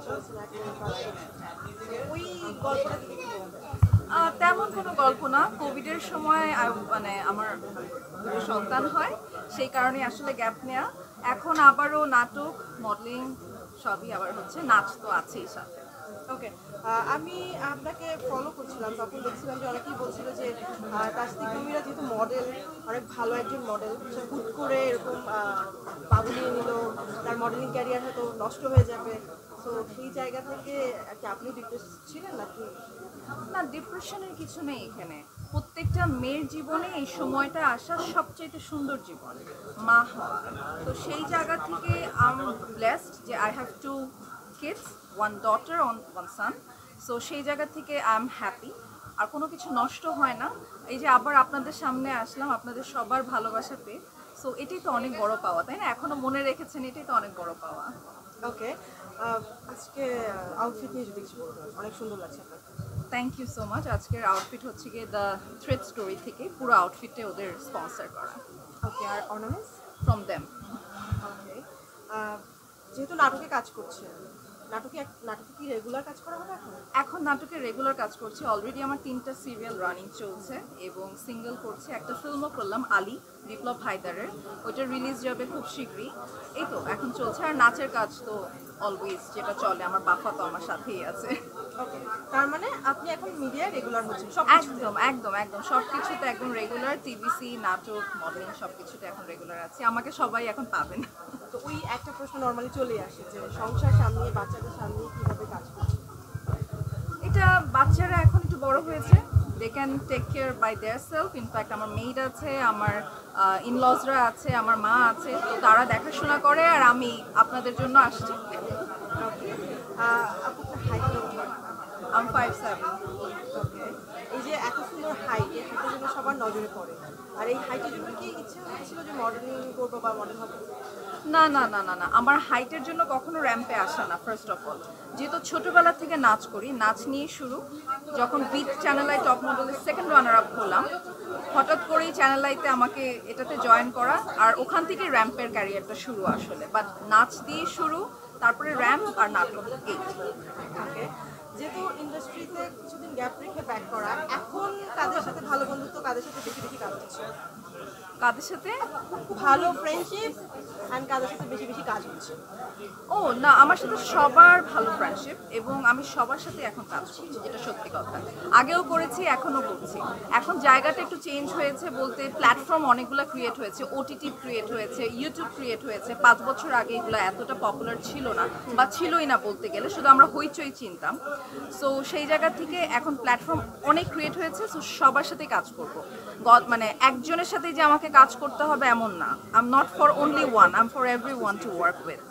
করেছেন একটা ওই গল্পটা থেকে কি বলবেন? তেমন কোনো গল্প না। কোভিডের সময় মানে আমার দুটো সন্তান হয়, সেই কারণে আসলে গ্যাপ নেওয়া। এখন আবারও নাটক, মডেলিং সবই আবার হচ্ছে, নাচ তো আছেই সাথে। ওকে, আমি আপনাকে ফলো করছিলাম, তখন দেখছিলাম যে অনেকেই বলছিল যে তাসনিক নমিরা যেহেতু মডেল, অনেক ভালো একজন মডেল, সে হুট করে এরকম বাবু নিয়ে নিল, তার মডেলিং ক্যারিয়ার হয়তো নষ্ট হয়ে যাবে। তো সেই জায়গা থেকে কি আপনি ডিপ্রেস ছিলেন নাকি? না, ডিপ্রেশনের কিছু নেই এখানে। প্রত্যেকটা মেয়ের জীবনে এই সময়টা আসা সবচেয়ে সুন্দর জীবন, মা হওয়া। তো সেই জায়গা থেকে আই এম ব্লেসড যে I have two kids, one daughter one son. So সেই জায়গা থেকে আই এম হ্যাপি। আর কোনো কিছু নষ্ট হয় না। এই যে আবার আপনাদের সামনে আসলাম, আপনাদের সবার ভালোবাসা পেয়ে, সো এটাই তো অনেক বড় পাওয়া, তাই না? এখনো মনে রেখেছেন, এটাই তো অনেক বড় পাওয়া। ওকে, আজকে আউটফিট নিয়ে যদি কিছু বলতেন, অনেক সুন্দর লাগছে আপনাকে। Thank you so much. আজকের আউটফিট হচ্ছে গিয়ে দ্য থ্রেড স্টোরি থেকে, পুরো আউটফিটে ওদের স্পন্সর করা, ওকে, আর অর্নামেন্টস? From them. ওকে, যেহেতু নাটকে কাজ করছে, নাটকে কি রেগুলার কাজ করা হবে এখন? এখন নাটকে রেগুলার কাজ করছি। অলরেডি আমার 3টা সিরিয়াল রানিং চলছে এবং সিঙ্গেল করছি। একটা ফিল্মও করলাম, আলী, বিপ্লব হায়দারের। ওইটা রিলিজ যাবে খুব শীঘ্রই। এই তো এখন চলছে। আর নাচের কাজ তো অলওয়েজ যেটা চলে, আমার বাফা তো আমার সাথেই আছে। ওকে, তার মানে আপনি এখন মিডিয়ায় রেগুলার হচ্ছেন সব? একদম একদম একদম সব কিছুতে একদম রেগুলার। টিভিসি, নাটক, মডেলিং সব কিছুতে এখন রেগুলার আছি। আমাকে সবাই এখন পাবেন। তো ওই একটা প্রশ্ন নর্মালি চলেই আসে যে সংসার সামলিয়ে, বাচ্চাদের সামলিয়ে কিভাবে কাজ করছে? এটা বাচ্চারা এখন একটু বড় হয়েছে, they can take care by their self. In fact আমার মেইড আছে, আমার ইনলজরা আছে, আমার মা আছে, তো তারা দেখাশোনা করে। আর আমি আপনাদের জন্য আসছি। ওকে, আপনার হাইট কেমন? আমি 5'7". ওকে, এই যে এত সুন্দর হাইট, এই হাইটের জন্য সবার নজরে পড়ে, আর এই হাইটের জন্য কি ইচ্ছে হয়েছিল যে মডেলিং করবো বা মডেল হবো? না না না না না, আমার হাইটের জন্য কখনো র্যাম্পে আসা না। ফার্স্ট অফ অল, যেহেতু ছোটবেলা থেকে নাচ করি, নাচ নিয়ে শুরু। যখন বিট চ্যানেল আই টপ মডেলের সেকেন্ড রানার আপ হলাম, হঠাৎ করেই চ্যানেল আইতে আমাকে এটাতে জয়েন করা, আর ওখান থেকে র্যাম্পের ক্যারিয়ারটা শুরু আসলে। বাট নাচ দিয়ে শুরু, তারপরে র্যাম্প আর নাটক, এই। ওকে, যেহেতু ইন্ডাস্ট্রিতে কিছুদিন গ্যাপ রেখে ব্যাক করা, এখন কাদের সাথে ভালো বন্ধুত্ব, কাদের সাথে বেশি বেশি কাজ হচ্ছে? কাদের সাথে? ভালো ফ্রেন্ডশিপ অ্যান্ড কাদের সাথে বেশি বেশি কাজ হচ্ছে? ও না, আমার সাথে সবার ভালো ফ্রেন্ডশিপ এবং আমি সবার সাথে এখন কাজ করছি, যেটা সত্যি কথা। আগেও করেছি, এখনও করছি। এখন জায়গাটা একটু চেঞ্জ হয়েছে বলতে, প্ল্যাটফর্ম অনেকগুলো ক্রিয়েট হয়েছে, ওটিটি ক্রিয়েট হয়েছে, ইউটিউব ক্রিয়েট হয়েছে। 5 বছর আগে এগুলো এতটা পপুলার ছিল না, বা ছিলই না বলতে গেলে, শুধু আমরা হইচই চিনতাম। সো সেই জায়গা থেকে এখন প্ল্যাটফর্ম অনেক ক্রিয়েট হয়েছে, সো সবার সাথে কাজ করবো। মানে একজনের সাথে যে আমাকে কাজ করতে হবে এমন না। I am not for only one, I am for every one to work with.